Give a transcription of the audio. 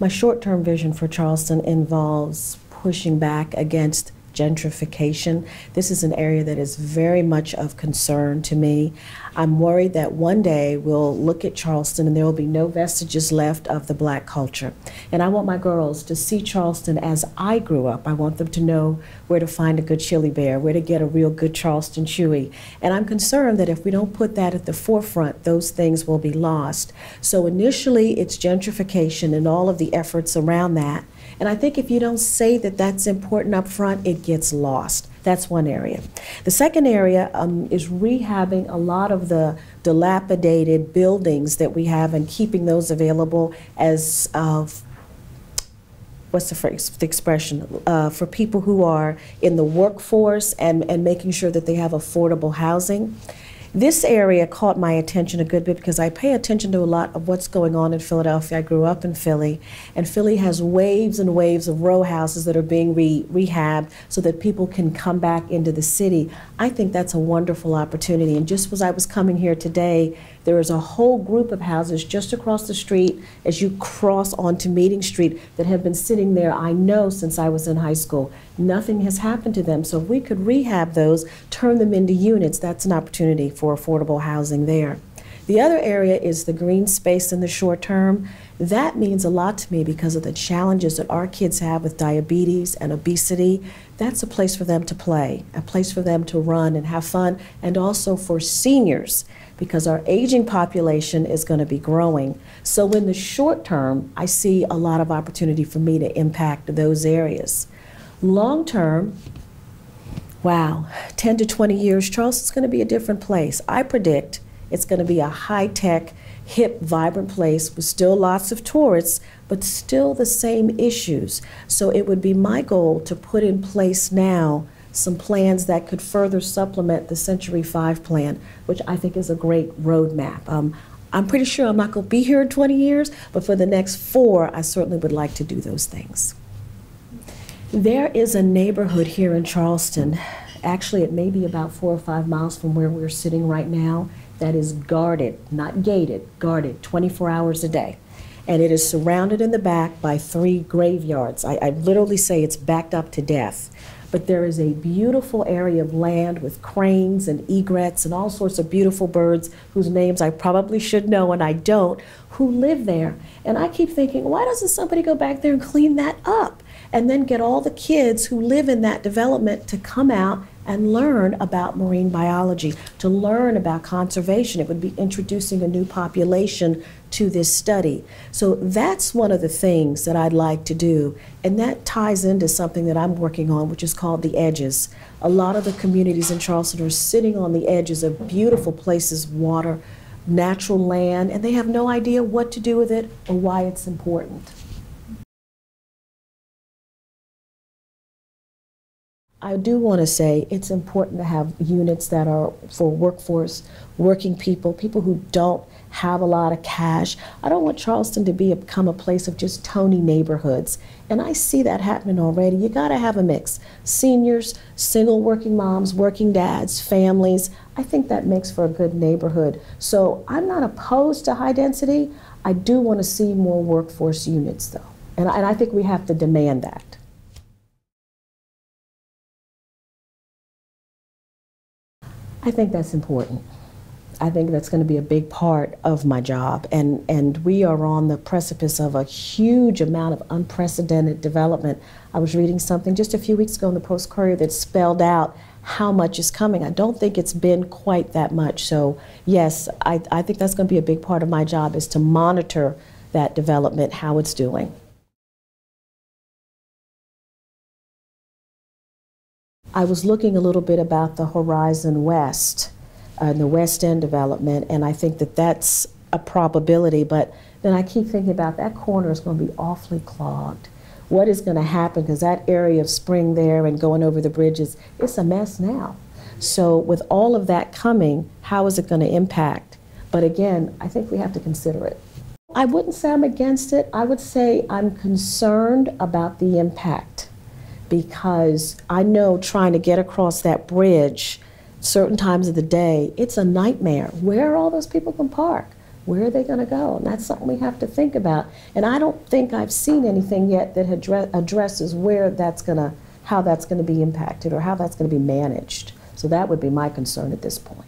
My short-term vision for Charleston involves pushing back against gentrification. This is an area that is very much of concern to me. I'm worried that one day we'll look at Charleston and there will be no vestiges left of the black culture. And I want my girls to see Charleston as I grew up. I want them to know where to find a good chili bear, where to get a real good Charleston chewy. And I'm concerned that if we don't put that at the forefront, those things will be lost. So initially it's gentrification and all of the efforts around that. And I think if you don't say that that's important up front, it gets lost. That's one area. The second area is rehabbing a lot of the dilapidated buildings that we have and keeping those available as, what's the expression, for people who are in the workforce and making sure that they have affordable housing. This area caught my attention a good bit because I pay attention to a lot of what's going on in Philadelphia. I grew up in Philly, and Philly has waves and waves of row houses that are being rehabbed so that people can come back into the city. I think that's a wonderful opportunity, and just as I was coming here today, there is a whole group of houses just across the street as you cross onto Meeting Street that have been sitting there, I know, since I was in high school. Nothing has happened to them, so if we could rehab those, turn them into units, that's an opportunity for affordable housing there. The other area is the green space in the short term. That means a lot to me because of the challenges that our kids have with diabetes and obesity. That's a place for them to play, a place for them to run and have fun, and also for seniors, because our aging population is going to be growing. So in the short term, I see a lot of opportunity for me to impact those areas. Long term, wow, 10 to 20 years, Charleston's going to be a different place. I predict it's going to be a high-tech, hip, vibrant place with still lots of tourists, but still the same issues. So it would be my goal to put in place now some plans that could further supplement the Century 5 plan, which I think is a great roadmap. I'm pretty sure I'm not going to be here in 20 years, but for the next 4, I certainly would like to do those things. There is a neighborhood here in Charleston, actually it may be about 4 or 5 miles from where we're sitting right now, that is guarded, not gated, guarded 24 hours a day. And it is surrounded in the back by 3 graveyards. I literally say it's backed up to death. But there is a beautiful area of land with cranes and egrets and all sorts of beautiful birds whose names I probably should know and I don't, who live there. And I keep thinking, why doesn't somebody go back there and clean that up? And then get all the kids who live in that development to come out and learn about marine biology, to learn about conservation. It would be introducing a new population to this study. So that's one of the things that I'd like to do, and that ties into something that I'm working on, which is called the edges. A lot of the communities in Charleston are sitting on the edges of beautiful places, water, natural land, and they have no idea what to do with it or why it's important. I do want to say it's important to have units that are for workforce, working people, people who don't have a lot of cash. I don't want Charleston to become a place of just Tony neighborhoods. And I see that happening already. You got to have a mix. Seniors, single working moms, working dads, families. I think that makes for a good neighborhood. So I'm not opposed to high density. I do want to see more workforce units though. And I think we have to demand that. I think that's important. I think that's going to be a big part of my job. And we are on the precipice of a huge amount of unprecedented development. I was reading something just a few weeks ago in the Post-Courier that spelled out how much is coming. I don't think it's been quite that much. So yes, I think that's going to be a big part of my job, is to monitor that development, how it's doing. I was looking a little bit about the Horizon West and the West End development, and I think that that's a probability, but then I keep thinking about that corner is going to be awfully clogged. What is going to happen, because that area of Spring there and going over the bridges, it's a mess now. So with all of that coming, how is it going to impact? But again, I think we have to consider it. I wouldn't say I'm against it. I would say I'm concerned about the impact, because I know trying to get across that bridge certain times of the day, it's a nightmare. Where are all those people can park? where are they going to go? And that's something we have to think about. And I don't think I've seen anything yet that addresses where that's how that's going to be impacted or how that's going to be managed. So that would be my concern at this point.